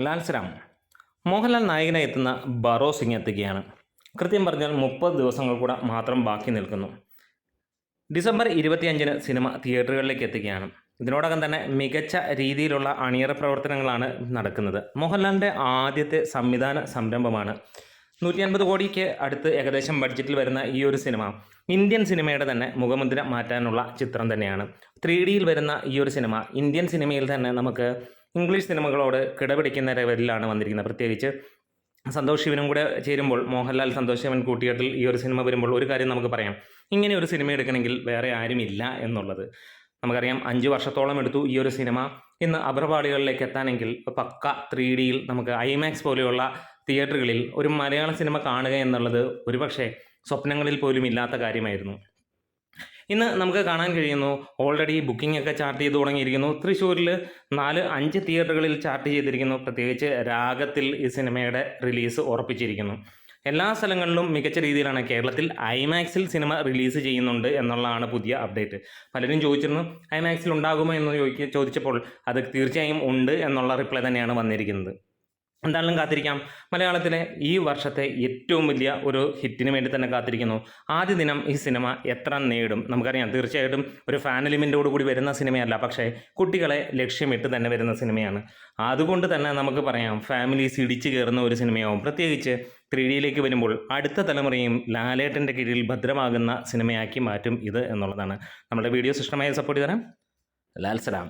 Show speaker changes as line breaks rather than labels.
ലാൽസരാം മോഹൻലാൽ നായകനായി എത്തുന്ന ബറോ സിംഗ് എത്തുകയാണ്. കൃത്യം പറഞ്ഞാൽ 30 ദിവസങ്ങൾ കൂടെ മാത്രം ബാക്കി നിൽക്കുന്നു. ഡിസംബർ 25-ന് സിനിമ തിയേറ്ററുകളിലേക്ക് എത്തുകയാണ്. ഇതിനോടകം തന്നെ മികച്ച രീതിയിലുള്ള അണിയറ പ്രവർത്തനങ്ങളാണ് നടക്കുന്നത്. മോഹൻലാലിൻ്റെ ആദ്യത്തെ സംവിധാന സംരംഭമാണ്. 150 കോടിക്ക് അടുത്ത് ഏകദേശം ബഡ്ജറ്റിൽ വരുന്ന ഈ ഒരു സിനിമ ഇന്ത്യൻ സിനിമയുടെ തന്നെ മുഖമുദ്ര മാറ്റാനുള്ള ചിത്രം തന്നെയാണ്. 3Dയിൽ വരുന്ന ഈ ഒരു സിനിമ ഇന്ത്യൻ സിനിമയിൽ തന്നെ നമുക്ക് ഇംഗ്ലീഷ് സിനിമകളോട് കിടപിടിക്കുന്ന ലെവലിലാണ് വന്നിരിക്കുന്നത്. പ്രത്യേകിച്ച് സന്തോഷ് ശിവനും കൂടെ ചേരുമ്പോൾ, മോഹൻലാൽ സന്തോഷ് ശിവൻ കൂട്ടുകെട്ടിൽ ഈ ഒരു സിനിമ വരുമ്പോൾ ഒരു കാര്യം നമുക്ക് പറയാം, ഇങ്ങനെ ഒരു സിനിമ എടുക്കണമെങ്കിൽ വേറെ ആരുമില്ല എന്നുള്ളത്. നമുക്കറിയാം 5 വർഷത്തോളം എടുത്തു ഈ ഒരു സിനിമ ഇന്ന് അഭ്രപാളികളിലേക്ക് എത്താനെങ്കിൽ പക്ക 3Dയിൽ നമുക്ക് ഐമാക്സ് പോലെയുള്ള തിയേറ്ററുകളിൽ ഒരു മലയാള സിനിമ കാണുക എന്നുള്ളത് ഒരുപക്ഷെ സ്വപ്നങ്ങളിൽ പോലും ഇല്ലാത്ത കാര്യമായിരുന്നു. ഇന്ന് നമുക്ക് കാണാൻ കഴിയുന്നു, ഓൾറെഡി ബുക്കിംഗ് ഒക്കെ ചാർട്ട് ചെയ്ത് തുടങ്ങിയിരിക്കുന്നു. തൃശ്ശൂരിൽ 4-5 തിയേറ്ററുകളിൽ ചാർട്ട് ചെയ്തിരിക്കുന്നു. പ്രത്യേകിച്ച് രാഗത്തിൽ ഈ സിനിമയുടെ റിലീസ് ഉറപ്പിച്ചിരിക്കുന്നു. എല്ലാ സ്ഥലങ്ങളിലും മികച്ച രീതിയിലാണ്. കേരളത്തിൽ ഐമാക്സിൽ സിനിമ റിലീസ് ചെയ്യുന്നുണ്ട് എന്നുള്ളതാണ് പുതിയ അപ്ഡേറ്റ്. പലരും ചോദിച്ചിരുന്നു ഐമാക്സിൽ ഉണ്ടാകുമോ എന്ന് ചോദിച്ചപ്പോൾ അത് തീർച്ചയായും ഉണ്ട് എന്നുള്ള റിപ്ലൈ തന്നെയാണ് വന്നിരിക്കുന്നത്. എന്തായാലും കാത്തിരിക്കാം. മലയാളത്തിലെ ഈ വർഷത്തെ ഏറ്റവും വലിയ ഒരു ഹിറ്റിന് വേണ്ടി തന്നെ കാത്തിരിക്കുന്നു. ആദ്യ ദിനം ഈ സിനിമ എത്ര നേടും നമുക്കറിയാം. തീർച്ചയായിട്ടും ഒരു ഫാൻ എലിമെൻറ്റോട് കൂടി വരുന്ന സിനിമയല്ല, പക്ഷേ കുട്ടികളെ ലക്ഷ്യമിട്ട് തന്നെ വരുന്ന സിനിമയാണ്. അതുകൊണ്ട് തന്നെ നമുക്ക് പറയാം ഫാമിലീസ് ഇടിച്ചു കയറുന്ന ഒരു സിനിമയാവും. പ്രത്യേകിച്ച് 3Dയിലേക്ക് വരുമ്പോൾ അടുത്ത തലമുറയും ലാലേട്ടൻ്റെ കീഴിൽ ഭദ്രമാകുന്ന സിനിമയാക്കി മാറ്റും ഇത് എന്നുള്ളതാണ്. നമ്മുടെ വീഡിയോസ് ഇഷ്ടമായി സപ്പോർട്ട് തരാം. ലാൽസലാം.